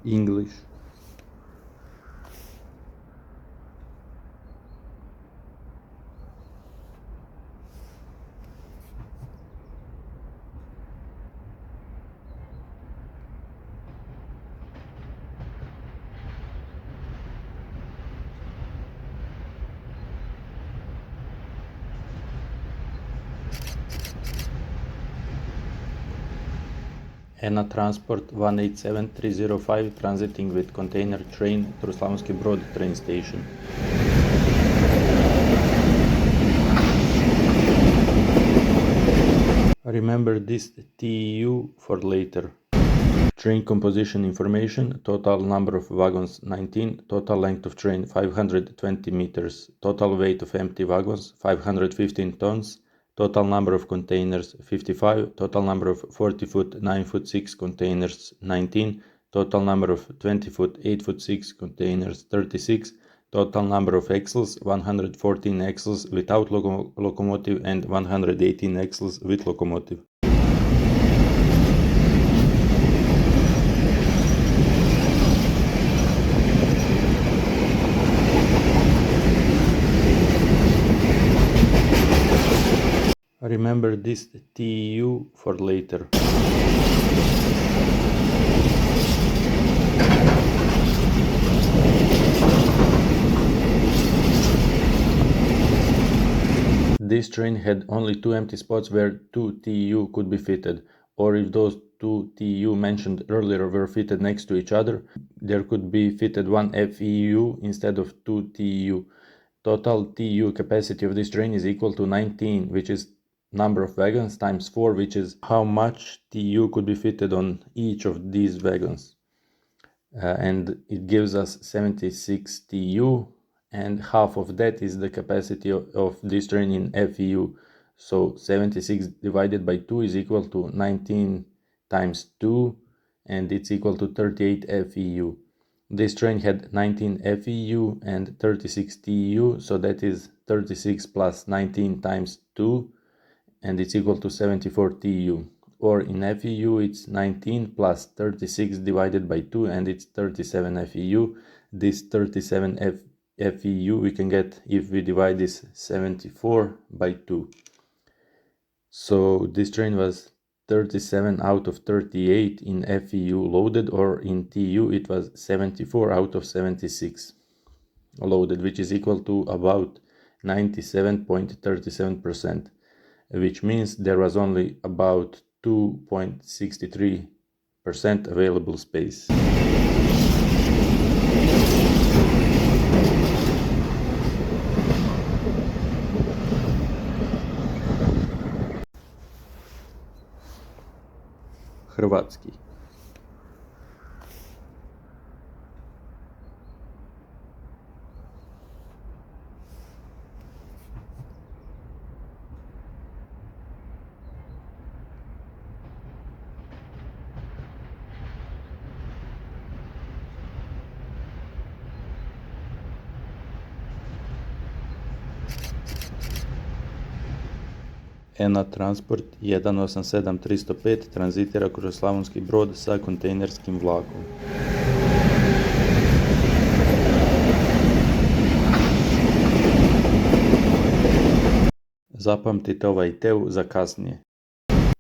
English. ENA Transport 187305 transiting with container train through Slavonski Brod train station. Remember this TEU for later. Train composition information: total number of wagons 19, total length of train 520 meters, total weight of empty wagons 515 tons, total number of containers 55, total number of 40 foot 9 foot 6 containers 19, total number of 20 foot 8 foot 6 containers 36, total number of axles 114 axles without locomotive and 118 axles with locomotive. Remember this TEU for later. This train had only 2 empty spots where 2 TEU could be fitted, or if those 2 TEU mentioned earlier were fitted next to each other, there could be fitted 1 FEU instead of 2 TEU. Total TEU capacity of this train is equal to 19, which is number of wagons times 4, which is how much TEU could be fitted on each of these wagons. And it gives us 76 TEU, and half of that is the capacity of this train in FEU. So 76 divided by 2 is equal to 19 times 2, and it's equal to 38 FEU. This train had 19 FEU and 36 TEU, so that is 36 plus 19 times 2, and it's equal to 74 TEU. Or in FEU it's 19 plus 36 divided by 2, and it's 37 FEU. This 37 FEU we can get if we divide this 74 by 2. So this train was 37 out of 38 in FEU loaded, or in TEU it was 74 out of 76 loaded, which is equal to about 97.37%, which means there was only about 2.63% available space. Hrvatski. ENA Transport 187305 tranzitira kroz Slavonski Brod sa kontejnerskim vlakom. Zapamtite ovaj TEU za kasnije.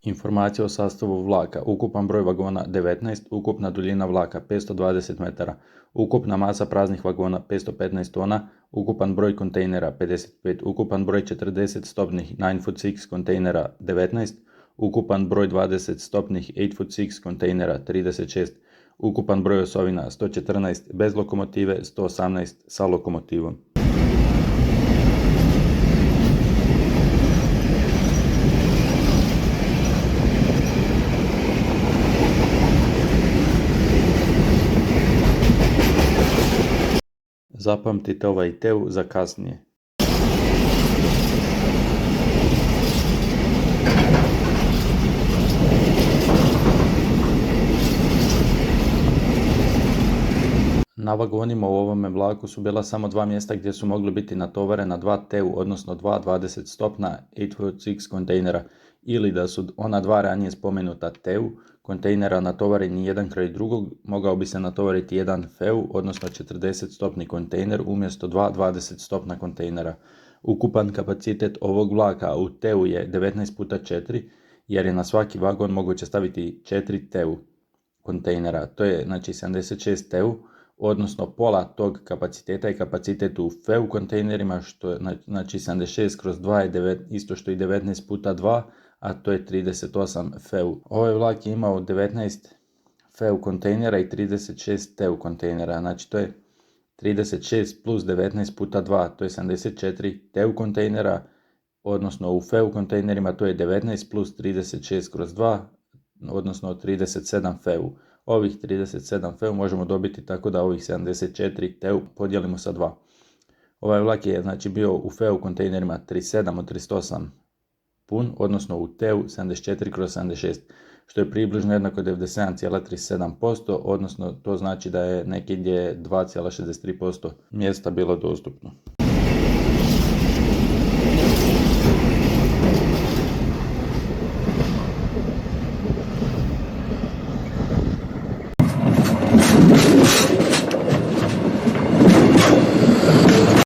Informacija o sastavu vlaka: ukupan broj vagona 19, ukupna duljina vlaka 520 metara, ukupna masa praznih vagona 515 tona, ukupan broj kontejnera 55, ukupan broj 40 stopnih 9 foot 6 kontejnera 19, ukupan broj 20 stopnih 8 foot 6 kontejnera 36, ukupan broj osovina 114 bez lokomotive, 118 sa lokomotivom. Zapamtite ovaj TEU za kasnije. Na vagonima u ovome vlaku su bila samo 2 mjesta gdje su mogli biti natovarena 2 TEU, odnosno 2 20-stopna 8 foot 6 kontejnera, ili da su ona 2 ranije spomenuta TEU kontejnera natovaren jedan kraj drugog, mogao bi se natovariti jedan FEU, odnosno 40-stopni kontejner umjesto dva 20-stopna kontejnera. Ukupan kapacitet ovog vlaka u TEU je 19x4, jer je na svaki vagon moguće staviti 4 TEU kontejnera. To je znači 76 TEU, odnosno pola tog kapaciteta je kapacitet u FEU kontejnerima, što je znači 76/2 je isto što i 19x2, a to je 38 FEU. Ovaj vlak je imao 19 FEU kontejnera i 36 TEU kontejnera, znači to je 36 plus 19x2, to je 74 TEU kontejnera, odnosno u FEU kontejnerima to je 19 plus 36/2, odnosno 37 FEU. Ovih 37 FEU možemo dobiti tako da ovih 74 TEU podijelimo sa 2. Ovaj vlak je znači bio u FEU kontejnerima 37 od 38 pun, odnosno u TEU 74/76, što je približno jednako 97,37%, odnosno to znači da je negdje 2,63% mjesta bilo dostupno.